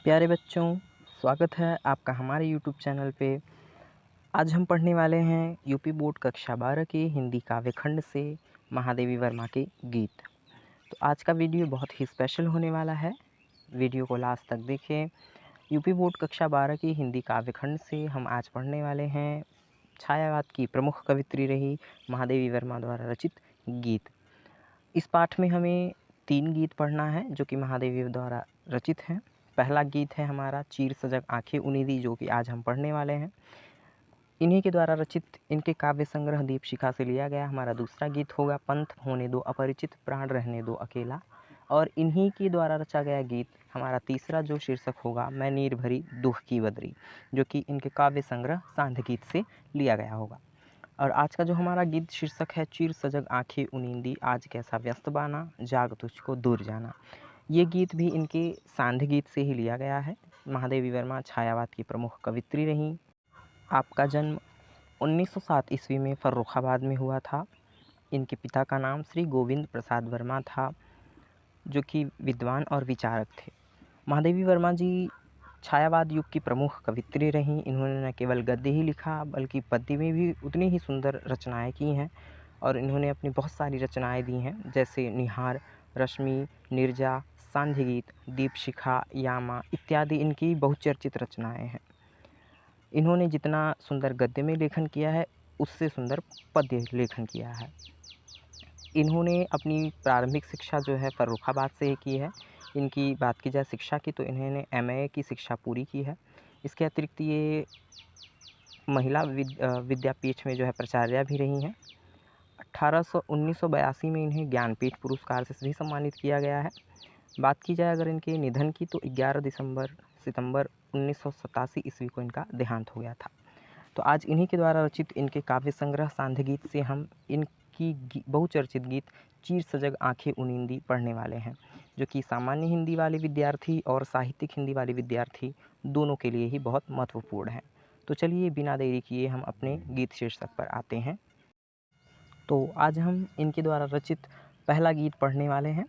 प्यारे बच्चों, स्वागत है आपका हमारे YouTube चैनल पे। आज हम पढ़ने वाले हैं यूपी बोर्ड कक्षा 12 के हिंदी काव्य खंड से महादेवी वर्मा के गीत। तो आज का वीडियो बहुत ही स्पेशल होने वाला है। वीडियो को लास्ट तक देखें। यूपी बोर्ड कक्षा 12 की हिंदी काव्य खंड से हम आज पढ़ने वाले हैं छायावाद की प्रमुख कवित्री रही महादेवी वर्मा द्वारा रचित गीत। इस पाठ में हमें 3 गीत पढ़ना है जो कि महादेवी द्वारा रचित हैं। पहला गीत है हमारा चीर सजग आंखें उनीदी, जो कि आज हम पढ़ने वाले हैं। इन्हीं के द्वारा रचित इनके काव्य संग्रह दीपशिखा से लिया गया हमारा दूसरा गीत होगा पंथ होने दो अपरिचित प्राण रहने दो अकेला। और इन्हीं के द्वारा रचा गया गीत हमारा तीसरा जो शीर्षक होगा मैं नीर भरी दुख की बदरी, जो कि इनके काव्य संग्रह सांध्य गीत से लिया गया होगा। और आज का जो हमारा गीत शीर्षक है चीर सजग आंखें उनींदी आज कैसा व्यस्त बाना जाग तुझको दूर जाना, ये गीत भी इनके सांध्य गीत से ही लिया गया है। महादेवी वर्मा छायावाद की प्रमुख कवित्री रहीं। आपका जन्म 1907 ईस्वी में फर्रुखाबाद में हुआ था। इनके पिता का नाम श्री गोविंद प्रसाद वर्मा था, जो कि विद्वान और विचारक थे। महादेवी वर्मा जी छायावाद युग की प्रमुख कवित्री रहीं। इन्होंने न केवल गद्य ही लिखा बल्कि पद्य में भी उतनी ही सुंदर रचनाएं की हैं। और इन्होंने अपनी बहुत सारी रचनाएं दी हैं, जैसे निहार, रश्मि, निर्जा, सांध्य गीत, दीपशिखा, यामा इत्यादि इनकी बहुचर्चित रचनाएं हैं। इन्होंने जितना सुंदर गद्य में लेखन किया है उससे सुंदर पद्य लेखन किया है। इन्होंने अपनी प्रारंभिक शिक्षा जो है फर्रुखाबाद से ही की है। इनकी बात की जाए शिक्षा की तो इन्होंने MA की शिक्षा पूरी की है। इसके अतिरिक्त ये महिला विद्यापीठ में जो है प्राचार्य भी रही हैं। 1982 में इन्हें ज्ञानपीठ पुरस्कार से भी सम्मानित किया गया है। बात की जाए अगर इनके निधन की तो 11 सितंबर 1987 ईस्वी को इनका देहांत हो गया था। तो आज इन्हीं के द्वारा रचित इनके काव्य संग्रह सांध्य गीत से हम इनकी बहुचर्चित गीत चीर सजग आंखें उनींदी पढ़ने वाले हैं, जो कि सामान्य हिंदी वाले विद्यार्थी और साहित्यिक हिंदी वाले विद्यार्थी दोनों के लिए ही बहुत महत्वपूर्ण है। तो चलिए बिना देरी किए हम अपने गीत शीर्षक पर आते हैं। तो आज हम इनके द्वारा रचित पहला गीत पढ़ने वाले हैं।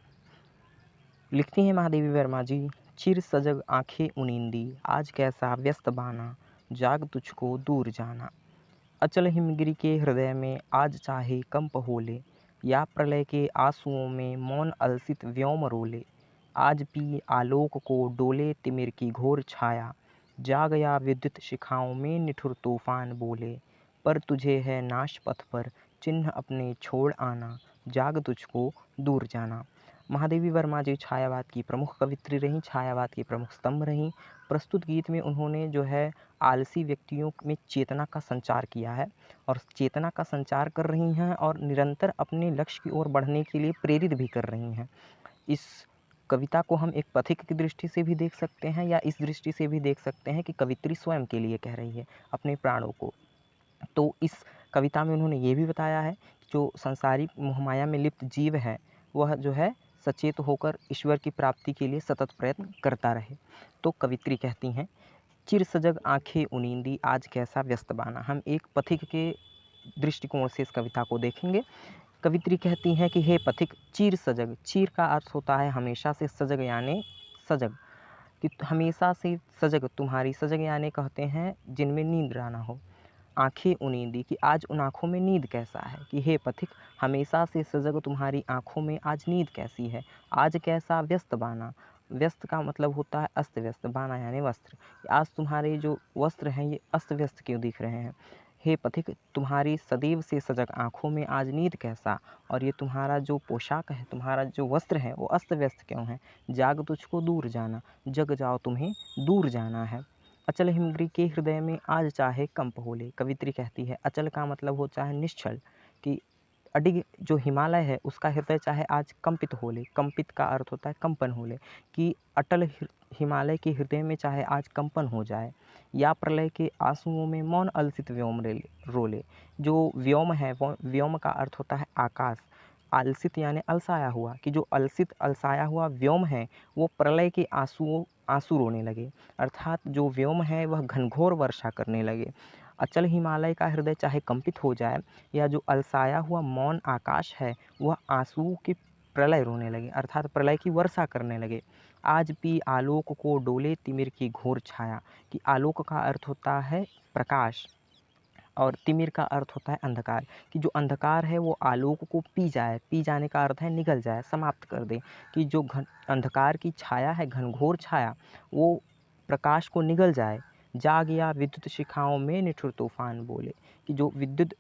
लिखती हैं महादेवी वर्मा जी, चिर सजग आंखें उनींदी आज कैसा व्यस्त बाना जाग तुझको दूर जाना। अचल हिमगिरी के हृदय में आज चाहे कंप होले, या प्रलय के आंसुओं में मौन अलसित व्योम रोले। आज पी आलोक को डोले तिमिर की घोर छाया, जाग या विद्युत शिखाओं में निठुर तूफान बोले। पर तुझे है नाश पथ पर चिन्ह अपने छोड़ आना, जाग तुझको दूर जाना। महादेवी वर्मा जी छायावाद की प्रमुख कवित्री रहीं, छायावाद की प्रमुख स्तंभ रहीं। प्रस्तुत गीत में उन्होंने जो है आलसी व्यक्तियों में चेतना का संचार किया है और चेतना का संचार कर रही हैं और निरंतर अपने लक्ष्य की ओर बढ़ने के लिए प्रेरित भी कर रही हैं। इस कविता को हम एक पथिक की दृष्टि से भी देख सकते हैं या इस दृष्टि से भी देख सकते हैं कि कवित्री स्वयं के लिए कह रही है अपने प्राणों को। तो इस कविता में उन्होंने ये भी बताया है कि जो संसारिक मोहमाया में लिप्त जीव है वह जो है सचेत होकर ईश्वर की प्राप्ति के लिए सतत प्रयत्न करता रहे। तो कवित्री कहती हैं, चिर सजग आंखें उनींदी आज कैसा व्यस्त बाना। हम एक पथिक के दृष्टिकोण से इस कविता को देखेंगे। कवित्री कहती हैं कि हे पथिक, चीर सजग, चीर का अर्थ होता है हमेशा से, सजग यानी सजग, कि हमेशा से सजग तुम्हारी, सजग यानी कहते हैं जिनमें नींद ना हो। आंखें उनींदी कि आज उन आँखों में नींद कैसा है, कि हे पथिक हमेशा से सजग तुम्हारी आँखों में आज नींद कैसी है। आज कैसा व्यस्त बाना, व्यस्त का मतलब होता है अस्त व्यस्त, बाना यानी वस्त्र। आज तुम्हारे जो वस्त्र हैं ये अस्त व्यस्त क्यों दिख रहे हैं। हे पथिक तुम्हारी सदैव से सजग आँखों में आज नींद कैसा, और ये तुम्हारा जो पोशाक है, तुम्हारा जो वस्त्र है वो अस्त व्यस्त क्यों है। जाग तुझको दूर जाना, जग जाओ तुम्हें दूर जाना है। अचल हिमगिरी के हृदय में आज चाहे कंप होले। कवित्री कहती है अचल का मतलब होता है निश्चल, कि अडिग जो हिमालय है उसका हृदय चाहे आज कंपित होले। कंपित का अर्थ होता है कंपन होले, कि अटल हिमालय के हृदय में चाहे आज कंपन हो जाए। या प्रलय के आंसुओं में मौन अलसित व्योम रोले। जो व्योम है वो व्योम का अर्थ होता है आकाश। आलसित यानी अलसाया हुआ, कि जो अलसित अलसाया हुआ व्योम है वो प्रलय के आंसू रोने लगे, अर्थात जो व्योम है वह घनघोर वर्षा करने लगे। अचल हिमालय का हृदय चाहे कंपित हो जाए, या जो अलसाया हुआ मौन आकाश है वह आंसुओं के प्रलय रोने लगे, अर्थात प्रलय की वर्षा करने लगे। आज भी आलोक को डोले तिमिर की घोर छाया, कि आलोक का अर्थ होता है प्रकाश और तिमिर का अर्थ होता है अंधकार, कि जो अंधकार है वो आलोक को पी जाए, पी जाने का अर्थ है निगल जाए, समाप्त कर दे, कि जो अंधकार की छाया है, घनघोर छाया, वो प्रकाश को निगल जाए। जाग या विद्युत शिखाओं में निठुर तूफान बोले, कि जो विद्युत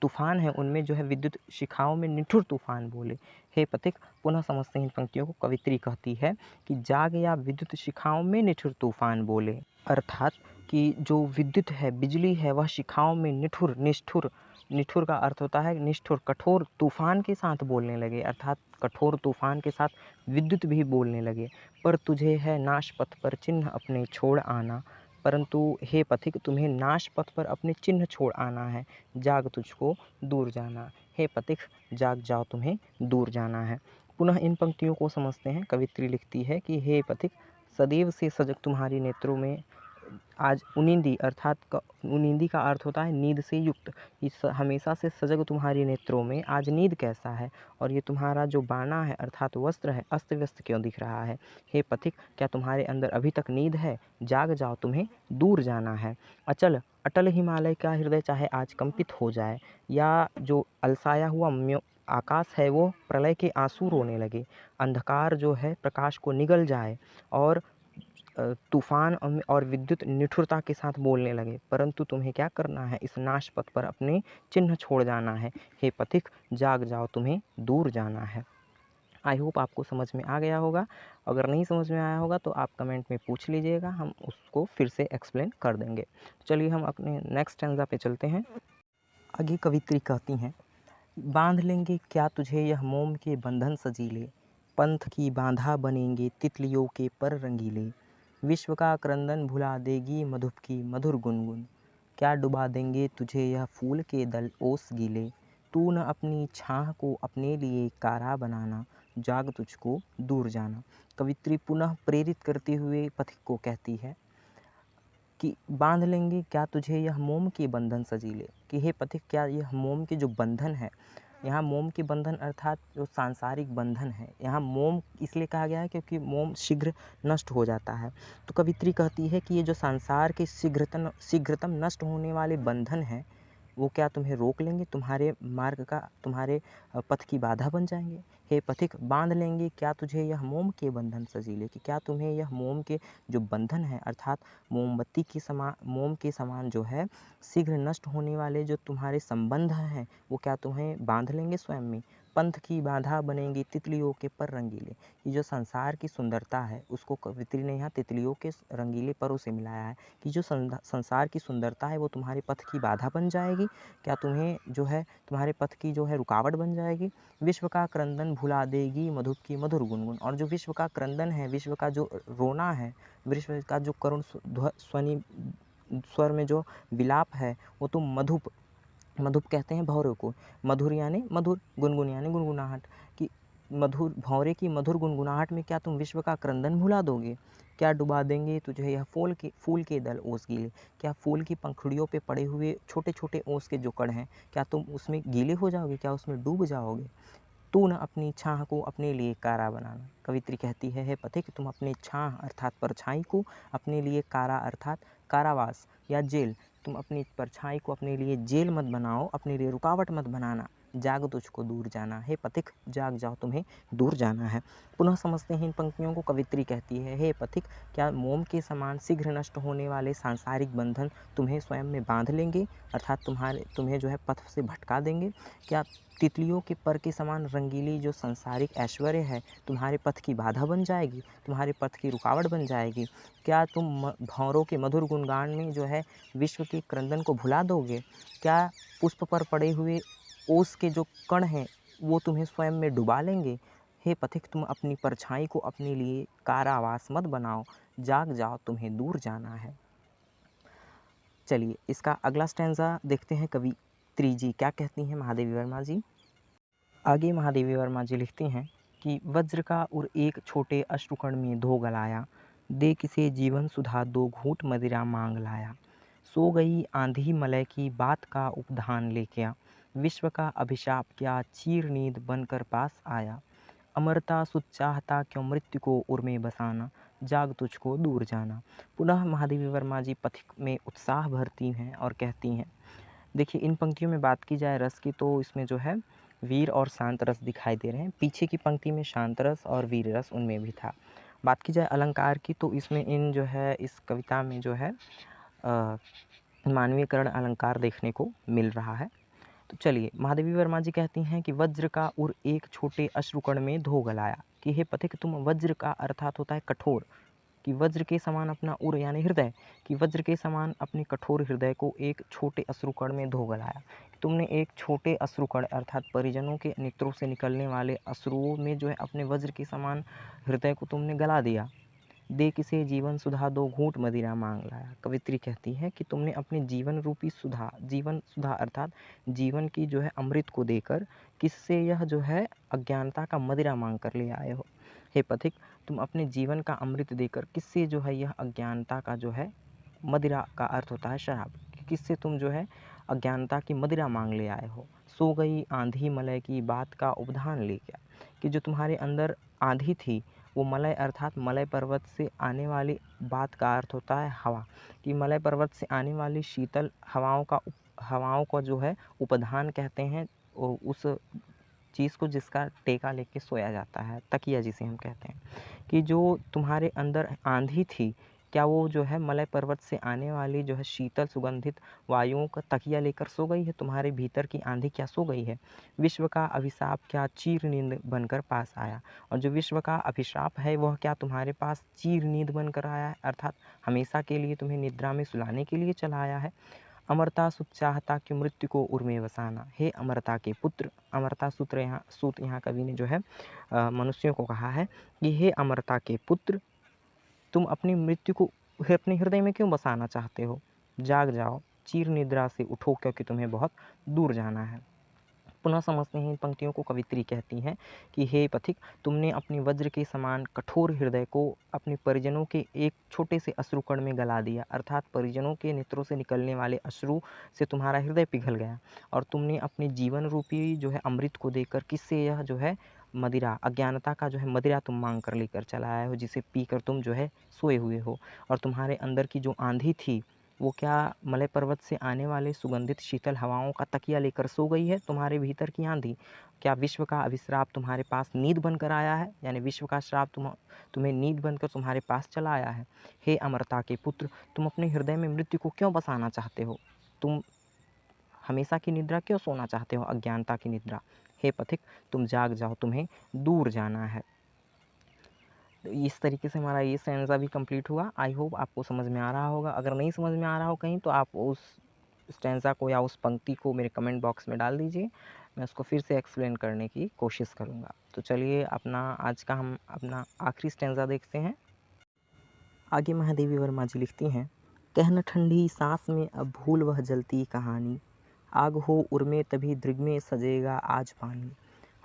तूफान है उनमें जो है विद्युत शिखाओं में निठुर तूफान बोले। हे पथिक, पुनः समझते हैं इन पंक्तियों को। कवित्री कहती है कि जाग या विद्युत शिखाओं में निठुर तूफान बोले, अर्थात कि जो विद्युत है, बिजली है, वह शिखाओं में निठुर, निष्ठुर, निठुर का अर्थ होता है निष्ठुर, कठोर तूफान के साथ बोलने लगे, अर्थात कठोर तूफान के साथ विद्युत भी बोलने लगे। पर तुझे है नाश पथ पर चिन्ह अपने छोड़ आना, परंतु हे पथिक, तुम्हें नाश पथ पर अपने चिन्ह छोड़ आना है, जाग तुझको दूर जाना। हे पथिक, जाग जाओ, तुम्हें दूर जाना है। पुनः इन पंक्तियों को समझते हैं। कवित्री लिखती है कि हे पथिक, सदैव से सजग तुम्हारी नेत्रों में आज उनिंदी, अर्थात उनिंदी का अर्थ होता है नींद से युक्त, इस हमेशा से सजग तुम्हारी नेत्रों में आज नींद कैसा है, और ये तुम्हारा जो बाना है अर्थात वस्त्र है अस्त व्यस्त क्यों दिख रहा है। हे पथिक, क्या तुम्हारे अंदर अभी तक नींद है? जाग जाओ, तुम्हें दूर जाना है। अचल अटल हिमालय का हृदय चाहे आज कंपित हो जाए, या जो अलसाया हुआ आकाश है वो प्रलय के आंसू रोने लगे, अंधकार जो है प्रकाश को निगल जाए, और तूफान और विद्युत निठुरता के साथ बोलने लगे, परंतु तुम्हें क्या करना है? इस नाश पथ पर अपने चिन्ह छोड़ जाना है। हे पथिक, जाग जाओ, तुम्हें दूर जाना है। आई होप आपको समझ में आ गया होगा। अगर नहीं समझ में आया होगा तो आप कमेंट में पूछ लीजिएगा, हम उसको फिर से एक्सप्लेन कर देंगे। चलिए हम अपने नेक्स्ट स्टैंजा पे चलते हैं। आगे कवित्री कहती हैं, बांध लेंगे क्या तुझे यह मोम के बंधन सजीले, पंथ की बांधा बनेंगे तितलियों के पर रंगीले, विश्व का क्रंदन भुला देगी मधुप की मधुर गुनगुन, क्या डुबा देंगे तुझे यह फूल के दल ओस गीले, तू न अपनी छाह को अपने लिए कारा बनाना, जाग तुझको दूर जाना। कवित्री पुनः प्रेरित करते हुए पथिक को कहती है कि बांध लेंगे क्या तुझे यह मोम के बंधन सजीले, कि हे पथिक, क्या यह मोम के जो बंधन है, यहाँ मोम के बंधन अर्थात जो सांसारिक बंधन है, यहाँ मोम इसलिए कहा गया है क्योंकि मोम शीघ्र नष्ट हो जाता है। तो कवित्री कहती है कि ये जो संसार के शीघ्रतम नष्ट होने वाले बंधन हैं, वो क्या तुम्हें रोक लेंगे, तुम्हारे मार्ग का, तुम्हारे पथ की बाधा बन जाएंगे। हे पथिक, बांध लेंगे क्या तुझे यह मोम के बंधन सजीले, कि क्या तुम्हें यह मोम के जो बंधन है अर्थात मोमबत्ती के समान, मोम के समान जो है शीघ्र नष्ट होने वाले जो तुम्हारे संबंध हैं, वो क्या तुम्हें बांध लेंगे स्वयं में। पंथ की बाधा बनेंगी तितलियों के पर रंगीले, ये जो संसार की सुंदरता है उसको कवित्री ने यहाँ तितलियों के रंगीले परों से मिलाया है, कि जो संसार की सुंदरता है वो तुम्हारे पथ की बाधा बन जाएगी, क्या तुम्हें जो है तुम्हारे पथ की जो है रुकावट बन जाएगी। विश्व का क्रंदन भुला देगी मधुप की मधुर गुनगुन, और जो विश्व का क्रंदन है, विश्व का जो रोना है, विश्व का जो करुण स्वनी स्वर में जो विलाप है, वो तुम मधुप, मधुप कहते हैं भौरे को, मधुर यानी मधुर, गुनगुन यानी गुनगुनाहट, कि मधुर भौरे की मधुर गुनगुनाहट में क्या तुम विश्व का क्रंदन भुला दोगे। क्या डुबा देंगे तुझे यह फूल के दल ओस गीले, क्या फूल की पंखुड़ियों पे पड़े हुए छोटे छोटे ओस के जो कण हैं, क्या तुम उसमें गीले हो जाओगे, क्या उसमें डूब जाओगे। तू न अपनी छाह को अपने लिए कारा बनाना, कवित्री कहती है हे पथिक, तुम अपनी छाह अर्थात परछाई को अपने लिए कारा अर्थात कारावास या जेल, तुम अपनी परछाई को अपने लिए जेल मत बनाओ, अपने लिए रुकावट मत बनाना, जाग तुझको दूर जाना। हे पथिक, जाग जाओ, तुम्हें दूर जाना है। पुनः समझते हैं इन पंक्तियों को। कवित्री कहती है हे पथिक, क्या मोम के समान शीघ्र नष्ट होने वाले सांसारिक बंधन तुम्हें स्वयं में बांध लेंगे, अर्थात तुम्हें जो है पथ से भटका देंगे। क्या तितलियों के पर के समान रंगीली जो सांसारिक ऐश्वर्य है तुम्हारे पथ की बाधा बन जाएगी, तुम्हारे पथ की रुकावट बन जाएगी। क्या तुम भंवरों के मधुर गुणगान में जो है विश्व के क्रंदन को भुला दोगे। क्या पुष्प पर पड़े हुए ओस के जो कण हैं वो तुम्हें स्वयं में डुबा लेंगे। हे पथिक, तुम अपनी परछाई को अपने लिए कारावास मत बनाओ, जाग जाओ, तुम्हें दूर जाना है। चलिए इसका अगला स्टैंजा देखते हैं कवित्री जी क्या कहती हैं महादेवी वर्मा जी। आगे महादेवी वर्मा जी लिखती हैं कि वज्र का उर एक छोटे अश्रुकण में धो गलाया, दे किसे जीवन सुधा दो घूंट मदिरा मांग लाया। सो गई आंधी मलय की बात का उपधान ले क्या, विश्व का अभिशाप क्या चीर नींद बनकर पास आया। अमरता सुत चाहता क्यों मृत्यु को उर में बसाना, जाग तुझको दूर जाना। पुनः महादेवी वर्मा जी पथिक में उत्साह भरती हैं और कहती हैं। देखिए इन पंक्तियों में बात की जाए रस की तो इसमें जो है वीर और शांत रस दिखाई दे रहे हैं। पीछे की पंक्ति में शांत रस और वीर रस उनमें भी था। बात की जाए अलंकार की तो इसमें इन जो है इस कविता में जो है मानवीयकरण अलंकार देखने को मिल रहा है। तो चलिए महादेवी वर्मा जी कहती हैं कि वज्र का उर एक छोटे अश्रुकण में धो गलाया, कि हे पथिक तुम वज्र का अर्थात होता है कठोर, कि वज्र के समान अपना उर यानी हृदय, कि वज्र के समान अपने कठोर हृदय को एक छोटे अश्रुकण में धो गलाया। तुमने एक छोटे अश्रुकण अर्थात परिजनों के नेत्रों से निकलने वाले अश्रुओं में जो है अपने वज्र के समान हृदय को तुमने गला दिया। दे किसे जीवन सुधा दो घूंट मदिरा मांग लाया। कवित्री कहती है कि तुमने अपने जीवन रूपी सुधा, जीवन सुधा अर्थात जीवन की जो है अमृत को देकर किससे यह जो है अज्ञानता का मदिरा मांग कर ले आए हो। हे पथिक तुम अपने जीवन का अमृत देकर किससे जो है यह अज्ञानता का जो है मदिरा का अर्थ होता है शराब, किससे तुम जो है अज्ञानता की मदिरा मांग ले आए हो। सो गई आंधी मलय की बात का उपधान ले गया, कि जो तुम्हारे अंदर आंधी थी वो मलय अर्थात मलय पर्वत से आने वाली बात का अर्थ होता है हवा, कि मलय पर्वत से आने वाली शीतल हवाओं का जो है उपधान कहते हैं उस चीज़ को जिसका टेका लेके सोया जाता है, तकिया जिसे हम कहते हैं। कि जो तुम्हारे अंदर आंधी थी क्या वो जो है मलय पर्वत से आने वाली जो है शीतल सुगंधित वायुओं का तकिया लेकर सो गई है। तुम्हारे भीतर की आंधी क्या सो गई है। विश्व का अभिशाप क्या चीर नींद बनकर पास आया, और जो विश्व का अभिशाप है वह क्या तुम्हारे पास चीर नींद बनकर आया है, अर्थात हमेशा के लिए तुम्हें निद्रा में सुलाने के लिए चला आया है। अमरता सुत चाहता कि मृत्यु को उर में बसाना, हे अमरता के पुत्र। अमरता सूत यहाँ कवि ने जो है मनुष्यों को कहा है कि हे अमरता के पुत्र तुम अपनी मृत्यु को अपने हृदय में क्यों बसाना चाहते हो। जाग जाओ, चीर निद्रा से उठो, क्योंकि तुम्हें बहुत दूर जाना है। पुनः समझते हैं इन पंक्तियों को। कवित्री कहती हैं कि हे पथिक तुमने अपनी वज्र के समान कठोर हृदय को अपने परिजनों के एक छोटे से अश्रुकण में गला दिया, अर्थात परिजनों के नेत्रों से निकलने वाले अश्रु से तुम्हारा हृदय पिघल गया, और तुमने अपने जीवन रूपी जो है अमृत को देकर किससे यह जो है मदिरा अज्ञानता का जो है मदिरा तुम मांग कर लेकर चला आए हो, जिसे पीकर तुम जो है सोए हुए हो। और तुम्हारे अंदर की जो आंधी थी वो क्या मलय पर्वत से आने वाले सुगंधित शीतल हवाओं का तकिया लेकर सो गई है। तुम्हारे भीतर की आंधी क्या विश्व का अभिश्राप तुम्हारे पास नींद बनकर आया है, यानी विश्व का श्राप तुम्हें नींद बनकर तुम्हारे पास चला आया है। हे अमरता के पुत्र तुम अपने हृदय में मृत्यु को क्यों बसाना चाहते हो, तुम हमेशा की निद्रा क्यों सोना चाहते हो, अज्ञानता की निद्रा। हे पथिक तुम जाग जाओ, तुम्हें दूर जाना है। तो इस तरीके से हमारा ये स्टैंज़ा भी कंप्लीट हुआ। आई होप आपको समझ में आ रहा होगा। अगर नहीं समझ में आ रहा हो कहीं तो आप उस स्टैंज़ा को या उस पंक्ति को मेरे कमेंट बॉक्स में डाल दीजिए, मैं उसको फिर से एक्सप्लेन करने की कोशिश करूँगा। तो चलिए आज का हम अपना आखिरी स्टैंज़ा देखते हैं। आगे महादेवी वर्मा जी लिखती हैं, कहन ठंडी सांस में अब भूल वह जलती कहानी, आग हो उर में तभी दृग में सजेगा आज पानी,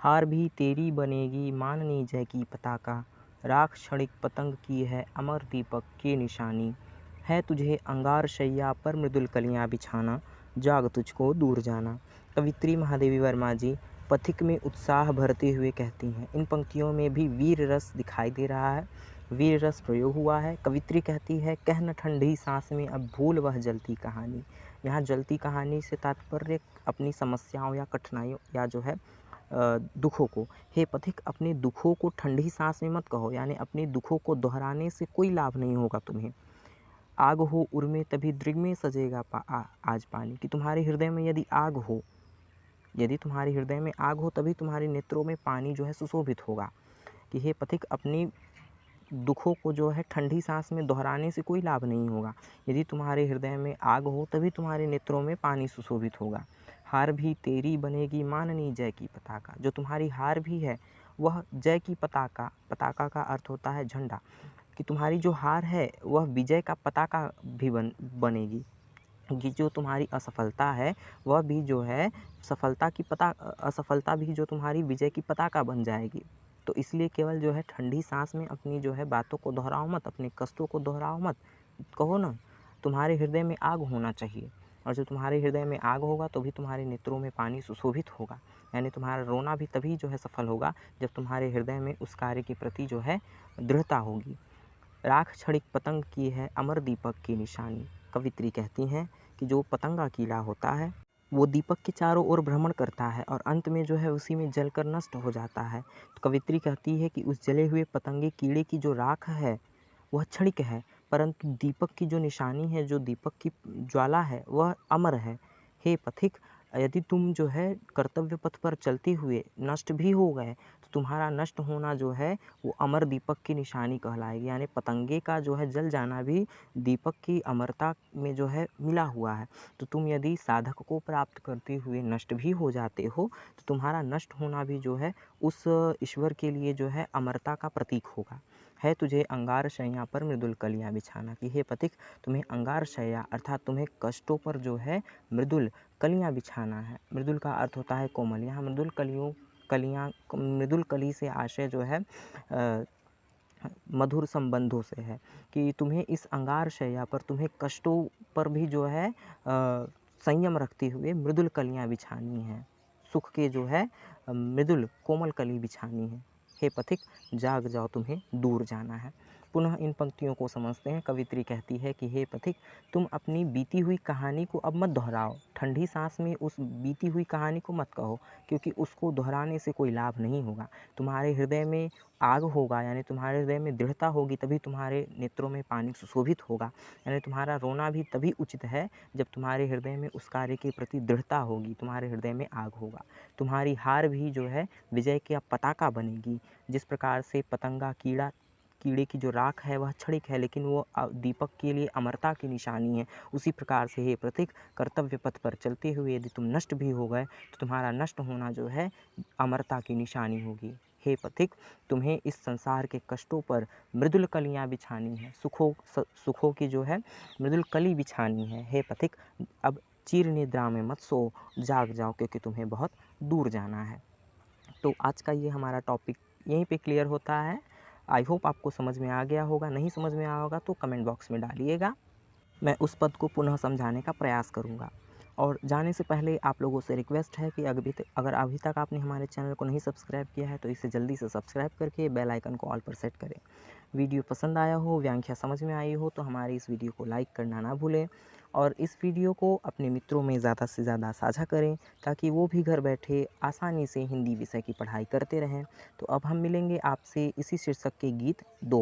हार भी तेरी बनेगी माननी जय की पताका, राख क्षणिक पतंग की है अमर दीपक की निशानी, है तुझे अंगार शैया पर मृदुल कलियां बिछाना, जाग तुझको दूर जाना। कवित्री महादेवी वर्मा जी पथिक में उत्साह भरते हुए कहती हैं। इन पंक्तियों में भी वीर रस दिखाई दे रहा है, वीर रस प्रयोग हुआ है। कवित्री कहती है, कहन ठंडी सांस में अब भूल वह जलती कहानी। यहाँ जलती कहानी से तात्पर्य अपनी समस्याओं या कठिनाइयों या जो है दुखों को। हे पथिक अपने दुखों को ठंडी सांस में मत कहो, यानी अपने दुखों को दोहराने से कोई लाभ नहीं होगा तुम्हें। आग हो उर में तभी दृग में सजेगा आज पानी, कि तुम्हारे हृदय में यदि आग हो, यदि तुम्हारे हृदय में आग हो तभी तुम्हारे नेत्रों में पानी जो है सुशोभित होगा। कि हे पथिक अपनी दुखों को जो है ठंडी सांस में दोहराने से कोई लाभ नहीं होगा। यदि तुम्हारे हृदय में आग हो तभी तुम्हारे नेत्रों में पानी सुशोभित होगा। हार भी तेरी बनेगी माननी जय की पताका, जो तुम्हारी हार भी है वह जय की पताका, पताका का अर्थ होता है झंडा, कि तुम्हारी जो हार है वह विजय का पताका भी बनेगी। कि जो तुम्हारी असफलता है वह भी जो है असफलता भी जो तुम्हारी विजय की पताका बन जाएगी। तो इसलिए केवल जो है ठंडी सांस में अपनी जो है बातों को दोहराओ मत, अपने कष्टों को दोहराओ मत। कहो ना, तुम्हारे हृदय में आग होना चाहिए, और जो तुम्हारे हृदय में आग होगा तो भी तुम्हारे नेत्रों में पानी सुशोभित होगा। यानी तुम्हारा रोना भी तभी जो है सफल होगा जब तुम्हारे हृदय में उस कार्य के प्रति जो है दृढ़ता होगी। राख क्षणिक पतंग की है अमर दीपक की निशानी। कवित्री कहती हैं कि जो पतंगा कीड़ा होता है वो दीपक के चारों ओर भ्रमण करता है और अंत में जो है उसी में जलकर नष्ट हो जाता है। तो कवित्री कहती है कि उस जले हुए पतंगे कीड़े की जो राख है वह क्षणिक है, परंतु दीपक की जो निशानी है, जो दीपक की ज्वाला है, वह अमर है। हे पथिक, यदि तुम जो है कर्तव्य पथ पर चलते हुए नष्ट भी हो गए तो तुम्हारा नष्ट होना जो है वो अमर दीपक की निशानी कहलाएगी। यानी पतंगे का जो है जल जाना भी दीपक की अमरता में जो है मिला हुआ है। तो तुम यदि साधक को प्राप्त करते हुए नष्ट भी हो जाते हो तो तुम्हारा नष्ट होना भी जो है उस ईश्वर के लिए जो है अमरता का प्रतीक होगा। है तुझे अंगार शैया पर मृदुल कलियाँ बिछाना, कि हे पथिक तुम्हें अंगार शैया अर्थात तुम्हें कष्टों पर जो है मृदुल कलियाँ बिछाना है। मृदुल का अर्थ होता है कोमल। यहाँ मृदुल कलियाँ मृदुल कली से आशय जो है मधुर संबंधों से है कि तुम्हें इस अंगार शैया पर तुम्हें कष्टों पर भी जो है संयम रखते हुए मृदुल कलियाँ बिछानी हैं। सुख के जो है मृदुल कोमल कली बिछानी है। हे पथिक जाग जाओ तुम्हें दूर जाना है। पुनः इन पंक्तियों को समझते हैं। कवित्री कहती है कि हे पथिक तुम अपनी बीती हुई कहानी को अब मत दोहराओ। ठंडी सांस में उस बीती हुई कहानी को मत कहो, क्योंकि उसको दोहराने से कोई लाभ नहीं होगा। तुम्हारे हृदय में आग होगा, यानी तुम्हारे हृदय में दृढ़ता होगी, तभी तुम्हारे नेत्रों में पानी सुशोभित होगा। यानी तुम्हारा रोना भी तभी उचित है जब तुम्हारे हृदय में उस कार्य के प्रति दृढ़ता होगी, तुम्हारे हृदय में आग होगा। तुम्हारी हार भी जो है विजय की पताका बनेगी। जिस प्रकार से पतंगा कीड़े की जो राख है वह क्षणिक है, लेकिन वो दीपक के लिए अमरता की निशानी है। उसी प्रकार से हे प्रतीक कर्तव्य पथ पर चलते हुए यदि तुम नष्ट भी हो गए तो तुम्हारा नष्ट होना जो है अमरता की निशानी होगी। हे पथिक तुम्हें इस संसार के कष्टों पर मृदुल कलियाँ बिछानी है, सुखों की जो है मृदुल कली बिछानी है। हे पथिक अब चिर निद्रा में मत सो, जाग जाओ, क्योंकि तुम्हें बहुत दूर जाना है। तो आज का ये हमारा टॉपिक यहीं पे क्लियर होता है। आई होप आपको समझ में आ गया होगा। नहीं समझ में आया होगा तो कमेंट बॉक्स में डालिएगा, मैं उस पद को पुनः समझाने का प्रयास करूँगा। और जाने से पहले आप लोगों से रिक्वेस्ट है कि अगर अभी तक आपने हमारे चैनल को नहीं सब्सक्राइब किया है तो इसे जल्दी से सब्सक्राइब करके बेल आइकन को ऑल पर सेट करें। वीडियो पसंद आया हो, व्याख्या समझ में आई हो तो हमारी इस वीडियो को लाइक करना ना भूलें और इस वीडियो को अपने मित्रों में ज़्यादा से ज़्यादा साझा करें ताकि वो भी घर बैठे आसानी से हिंदी विषय की पढ़ाई करते रहें। तो अब हम मिलेंगे आपसे इसी शीर्षक के गीत 2